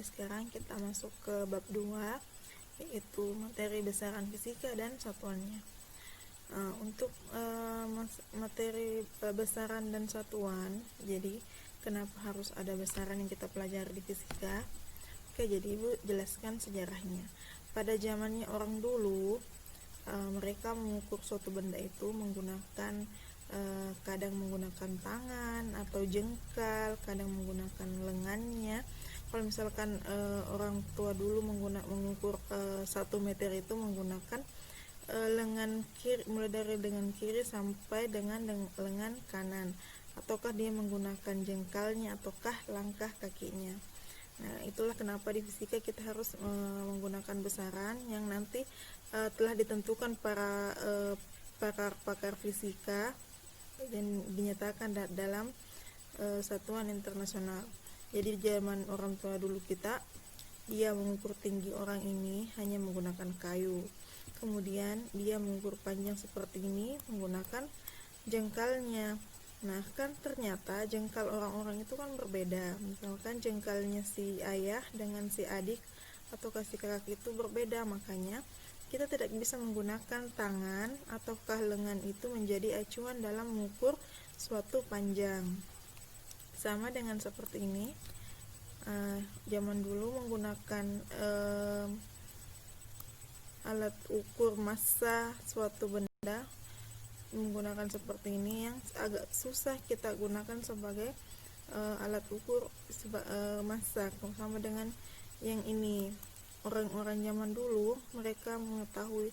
sekarang kita masuk ke bab 2, yaitu materi besaran fisika dan satuannya. Untuk materi besaran dan satuan, jadi kenapa harus ada besaran yang kita pelajari di fisika? Oke, jadi Ibu jelaskan sejarahnya. Pada zamannya orang dulu, mereka mengukur suatu benda itu menggunakan kadang menggunakan tangan atau jengkal, kadang menggunakan lengannya. Kalau misalkan orang tua dulu mengukur 1 meter itu menggunakan lengan kiri, mulai dari lengan kiri sampai dengan lengan kanan, ataukah dia menggunakan jengkalnya ataukah langkah kakinya. Nah, itulah kenapa di fisika kita harus menggunakan besaran yang nanti telah ditentukan para pakar fisika dan dinyatakan dalam satuan internasional. Jadi zaman orang tua dulu kita, dia mengukur tinggi orang ini hanya menggunakan kayu. Kemudian dia mengukur panjang seperti ini menggunakan jengkalnya. Nah, kan ternyata jengkal orang-orang itu kan berbeda. Misalkan jengkalnya si ayah dengan si adik atau si kakak itu berbeda, makanya kita tidak bisa menggunakan tangan ataukah lengan itu menjadi acuan dalam mengukur suatu panjang. Sama dengan seperti ini, zaman dulu menggunakan alat ukur massa suatu benda menggunakan seperti ini yang agak susah kita gunakan sebagai alat ukur massa, sama dengan yang ini. Orang-orang zaman dulu mereka mengetahui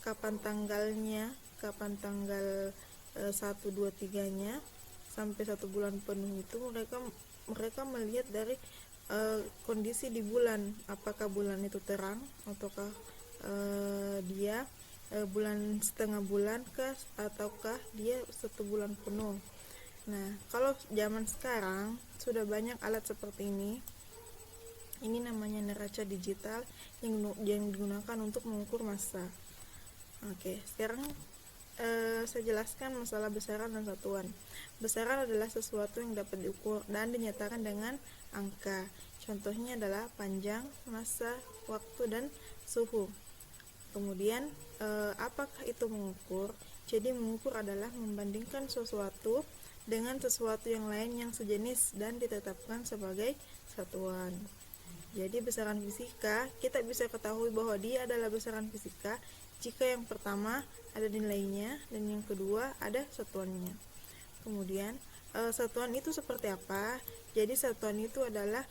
kapan tanggalnya, kapan tanggal 1, 2, 3-nya sampai 1 bulan penuh itu mereka melihat dari kondisi di bulan, apakah bulan itu terang ataukah dia bulan setengah bulan kah ataukah dia 1 bulan penuh. Nah, kalau zaman sekarang sudah banyak alat seperti ini. Ini namanya neraca digital yang digunakan untuk mengukur massa. Oke, sekarang saya jelaskan masalah besaran dan satuan. Besaran adalah sesuatu yang dapat diukur dan dinyatakan dengan angka. Contohnya adalah panjang, massa, waktu, dan suhu. Kemudian apakah itu mengukur? Jadi mengukur adalah membandingkan sesuatu dengan sesuatu yang lain yang sejenis dan ditetapkan sebagai satuan. Jadi besaran fisika kita bisa ketahui bahwa dia adalah besaran fisika jika yang pertama ada nilainya dan yang kedua ada satuannya. Kemudian satuan itu seperti apa? Jadi satuan itu adalah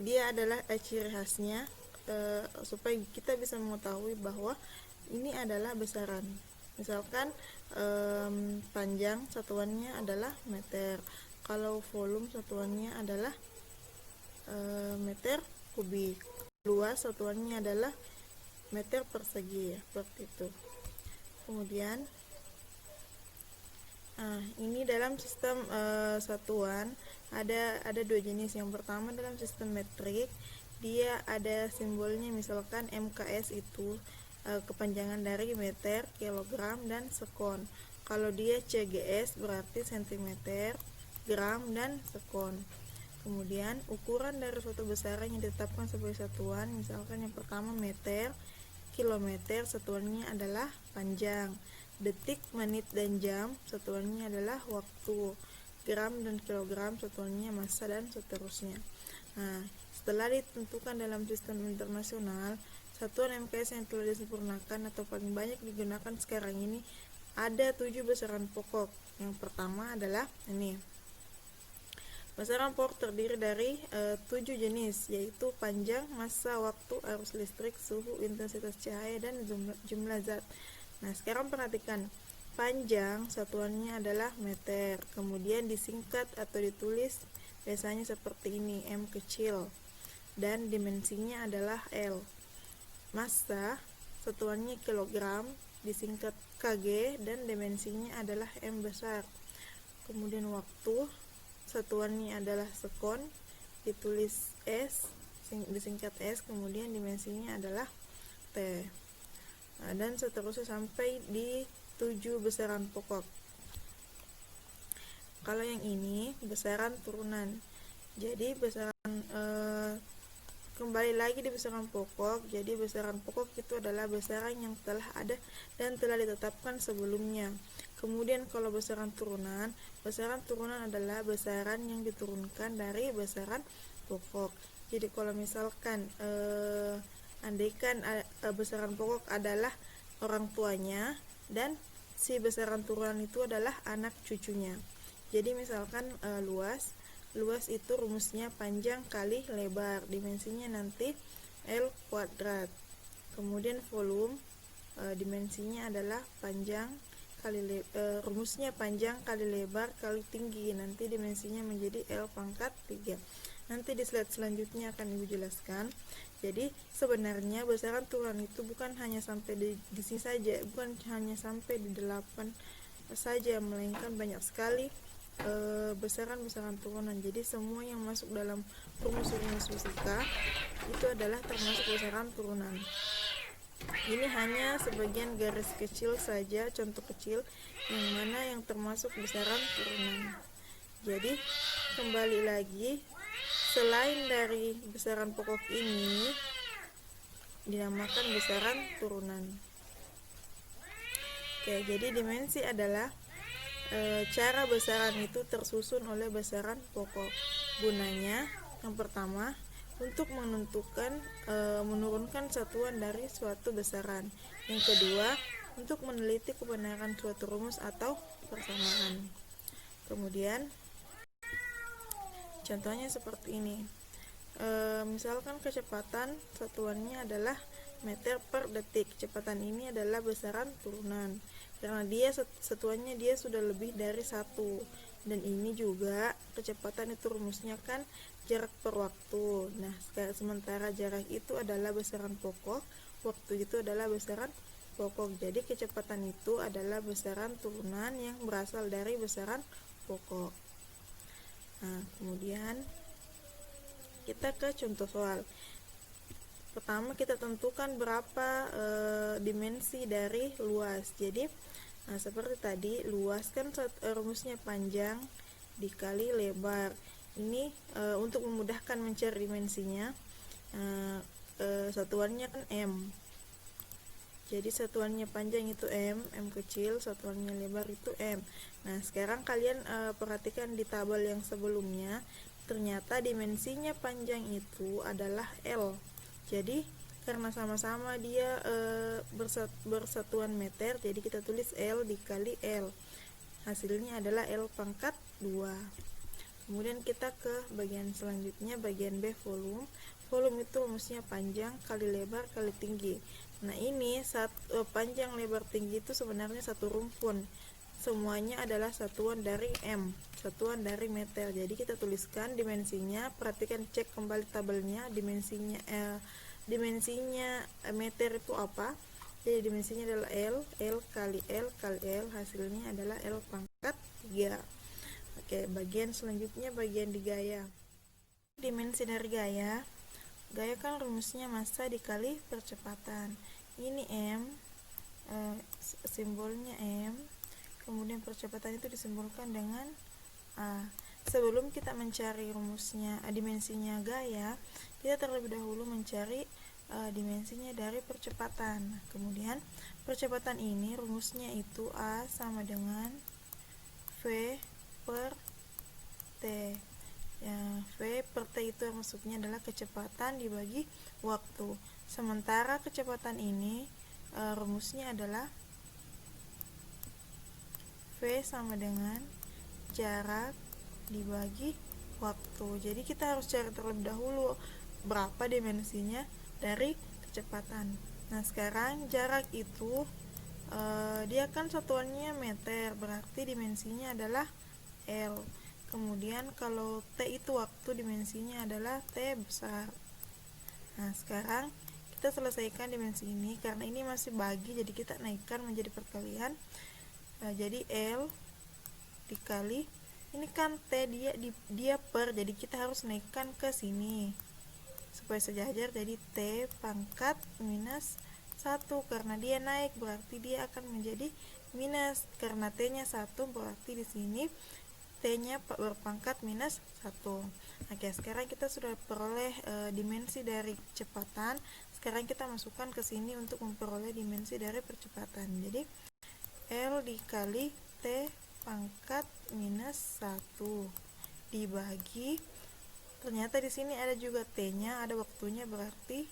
dia adalah ciri khasnya supaya kita bisa mengetahui bahwa ini adalah besaran. Misalkan panjang satuannya adalah meter. Kalau volume satuannya adalah meter kubik. Luas satuannya adalah meter persegi, ya, seperti itu. Kemudian ini dalam sistem satuan ada 2 jenis. Yang pertama dalam sistem metrik, dia ada simbolnya, misalkan MKS itu kepanjangan dari meter, kilogram, dan sekon. Kalau dia CGS berarti sentimeter, gram, dan sekon. Kemudian ukuran dari suatu besaran yang ditetapkan sebagai satuan, misalkan yang pertama meter, kilometer satuannya adalah panjang, detik, menit, dan jam satuannya adalah waktu, gram dan kilogram satuannya massa, dan seterusnya. Nah, setelah ditentukan dalam sistem internasional, satuan MKS yang telah disempurnakan atau paling banyak digunakan sekarang ini ada 7 besaran pokok. Yang pertama adalah ini. Besaran pokok terdiri dari 7 jenis, yaitu panjang, massa, waktu, arus listrik, suhu, intensitas cahaya, dan jumlah zat. Nah, sekarang perhatikan. Panjang satuannya adalah meter, kemudian disingkat atau ditulis biasanya seperti ini, M kecil, dan dimensinya adalah L. Massa satuannya kilogram, disingkat kg, dan dimensinya adalah M besar. Kemudian waktu satuannya adalah sekon, ditulis S, disingkat S, kemudian dimensinya adalah T. Dan seterusnya sampai di 7 besaran pokok. Kalau yang ini besaran turunan, Jadi besaran kembali lagi di besaran pokok. Jadi besaran pokok itu adalah besaran yang telah ada dan telah ditetapkan sebelumnya. Kemudian kalau besaran turunan adalah besaran yang diturunkan dari besaran pokok. Jadi kalau misalkan andaikan besaran pokok adalah orang tuanya dan si besaran turunan itu adalah anak cucunya. Jadi misalkan luas itu rumusnya panjang kali lebar, dimensinya nanti L kuadrat. Kemudian volume dimensinya adalah rumusnya panjang kali lebar kali tinggi, nanti dimensinya menjadi L pangkat 3. Nanti di slide selanjutnya akan Ibu jelaskan. Jadi sebenarnya besaran turunan itu bukan hanya sampai di sini saja, bukan hanya sampai di 8 saja, melainkan banyak sekali besaran-besaran turunan. Jadi semua yang masuk dalam rumus-rumus fisika itu adalah termasuk besaran turunan. Ini hanya sebagian garis kecil saja, contoh kecil yang mana yang termasuk besaran turunan. Jadi kembali lagi, selain dari besaran pokok ini dinamakan besaran turunan. Oke, jadi dimensi adalah cara besaran itu tersusun oleh besaran pokok. Gunanya yang pertama untuk menurunkan satuan dari suatu besaran. Yang kedua untuk meneliti kebenaran suatu rumus atau persamaan. Kemudian contohnya seperti ini. Misalkan kecepatan satuannya adalah meter per detik. Kecepatan ini adalah besaran turunan karena dia satuannya dia sudah lebih dari 1. Dan ini juga kecepatan itu rumusnya kan jarak per waktu. Nah, sementara jarak itu adalah besaran pokok, waktu itu adalah besaran pokok. Jadi kecepatan itu adalah besaran turunan yang berasal dari besaran pokok. Nah, kemudian kita ke contoh soal. Pertama kita tentukan berapa dimensi dari luas. Jadi seperti tadi, luas kan rumusnya panjang dikali lebar. Ini untuk memudahkan mencari dimensinya, satuannya kan M. Jadi satuannya panjang itu M kecil, satuannya lebar itu M. Nah, sekarang kalian perhatikan di tabel yang sebelumnya, ternyata dimensinya panjang itu adalah L. Jadi karena sama-sama dia bersatuan meter, jadi kita tulis L dikali L. Hasilnya adalah L pangkat 2. Kemudian kita ke bagian selanjutnya, bagian B, volume. Volume itu rumusnya panjang kali lebar kali tinggi. Nah, ini panjang lebar tinggi itu sebenarnya satu rumpun. Semuanya adalah satuan dari M, satuan dari meter. Jadi kita tuliskan dimensinya, perhatikan cek kembali tabelnya, dimensinya meter itu apa? Jadi dimensinya adalah L kali L kali L, hasilnya adalah L pangkat 3. Oke, bagian selanjutnya bagian di gaya. Dimensi dari gaya kan rumusnya massa dikali percepatan. Ini M, simbolnya M. Kemudian percepatan itu disimbolkan dengan A. Sebelum kita mencari rumusnya, dimensinya gaya, kita terlebih dahulu mencari dimensinya dari percepatan. Nah, kemudian percepatan ini rumusnya itu A sama dengan V per T. V per T itu maksudnya adalah kecepatan dibagi waktu. Sementara kecepatan ini rumusnya adalah V sama dengan jarak dibagi waktu. Jadi kita harus cari terlebih dahulu berapa dimensinya dari kecepatan. Nah, sekarang jarak itu dia kan satuannya meter, berarti dimensinya adalah L. Kemudian kalau T itu waktu, dimensinya adalah T besar. Nah, sekarang kita selesaikan dimensi ini. Karena ini masih bagi, jadi kita naikkan menjadi perkalian. Jadi L dikali, ini kan T dia per, jadi kita harus naikkan ke sini supaya sejajar, jadi T pangkat minus 1. Karena dia naik berarti dia akan menjadi minus, karena T nya 1 berarti di sini T T-nya berpangkat minus 1. Oke, sekarang kita sudah peroleh dimensi dari kecepatan. Sekarang kita masukkan ke sini untuk memperoleh dimensi dari percepatan. Jadi L dikali T pangkat minus 1 dibagi, ternyata di sini ada juga T-nya, ada waktunya, berarti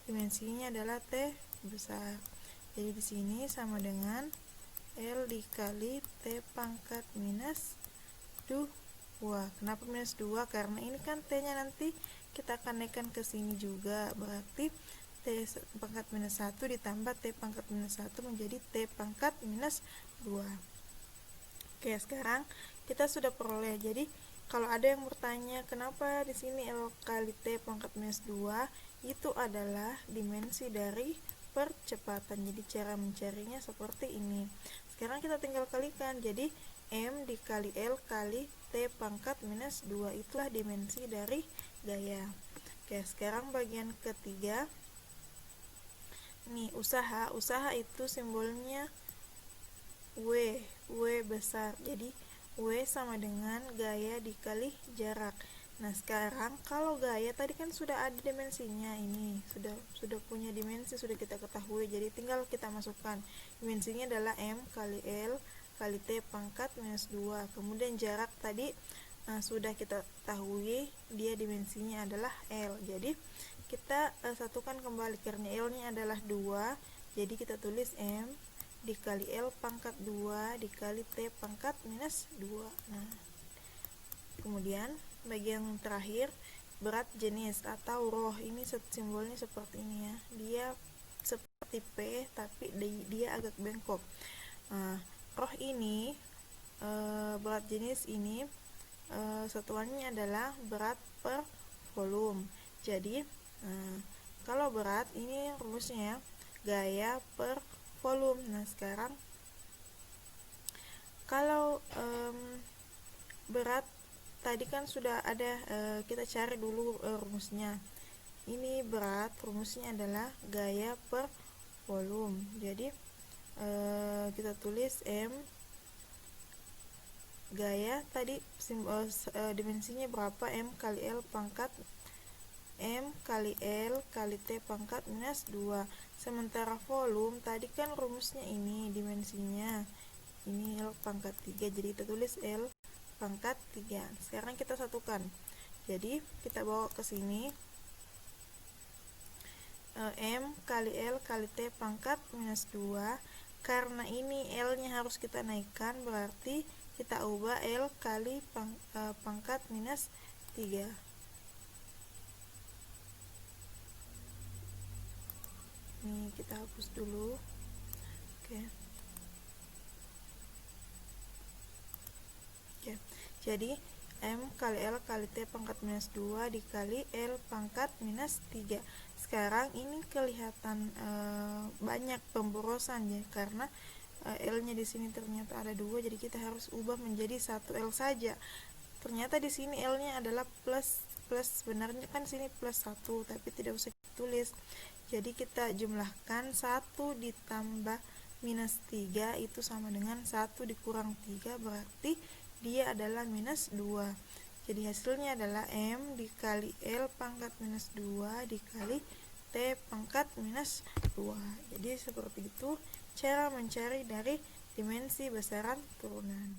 dimensinya adalah T besar. Jadi di sini sama dengan L dikali T pangkat minus 2. Kenapa minus 2? Karena ini kan T-nya nanti kita akan naikkan ke sini juga, berarti T pangkat minus 1 ditambah T pangkat minus 1 menjadi T pangkat minus 2. Oke, sekarang kita sudah peroleh. Jadi kalau ada yang bertanya kenapa di sini L kali T pangkat minus 2, itu adalah dimensi dari percepatan. Jadi cara mencarinya seperti ini. Sekarang kita tinggal kalikan. Jadi M dikali L kali T pangkat minus 2, itulah dimensi dari gaya. Oke, sekarang bagian ketiga. Nih, usaha itu simbolnya W besar. Jadi W sama dengan gaya dikali jarak. Nah, sekarang kalau gaya tadi kan sudah ada dimensinya, ini sudah punya dimensi, sudah kita ketahui. Jadi tinggal kita masukkan. Dimensinya adalah M kali L kali T pangkat minus 2. Kemudian jarak tadi sudah kita ketahui, dia dimensinya adalah L. Jadi kita satukan kembali karena L-nya adalah 2. Jadi kita tulis M dikali L pangkat 2 dikali T pangkat minus 2. Nah, kemudian bagian terakhir, berat jenis atau roh. Ini simbolnya seperti ini ya. Dia seperti P tapi dia agak bengkok. Roh ini, berat jenis ini, satuannya adalah berat per volume. Jadi kalau berat ini rumusnya gaya per volume. Nah, sekarang kalau berat tadi kan sudah ada, kita cari dulu rumusnya. Ini berat, rumusnya adalah gaya per volume. Jadi kita tulis M gaya tadi dimensinya berapa, M kali L pangkat M kali L kali T pangkat minus 2. Sementara volume tadi kan rumusnya ini, dimensinya ini L pangkat 3, jadi kita tulis L pangkat 3. Sekarang kita satukan. Jadi kita bawa ke sini, M kali L kali T pangkat minus 2. Karena ini L-nya harus kita naikkan, berarti kita ubah L kali pangkat minus 3. Ini kita hapus dulu. Oke. Jadi M kali L kali T pangkat minus 2 dikali L pangkat minus 3. Sekarang ini kelihatan banyak pemborosan ya, karena L-nya di sini ternyata ada 2, jadi kita harus ubah menjadi 1 L saja. Ternyata di sini L-nya adalah plus, sebenarnya kan sini plus 1, tapi tidak usah ditulis. Jadi kita jumlahkan 1 ditambah minus 3 itu sama dengan 1 dikurang 3, berarti dia adalah minus 2. Jadi hasilnya adalah M dikali L pangkat minus 2 dikali T pangkat minus 2. Jadi seperti itu cara mencari dari dimensi besaran turunan.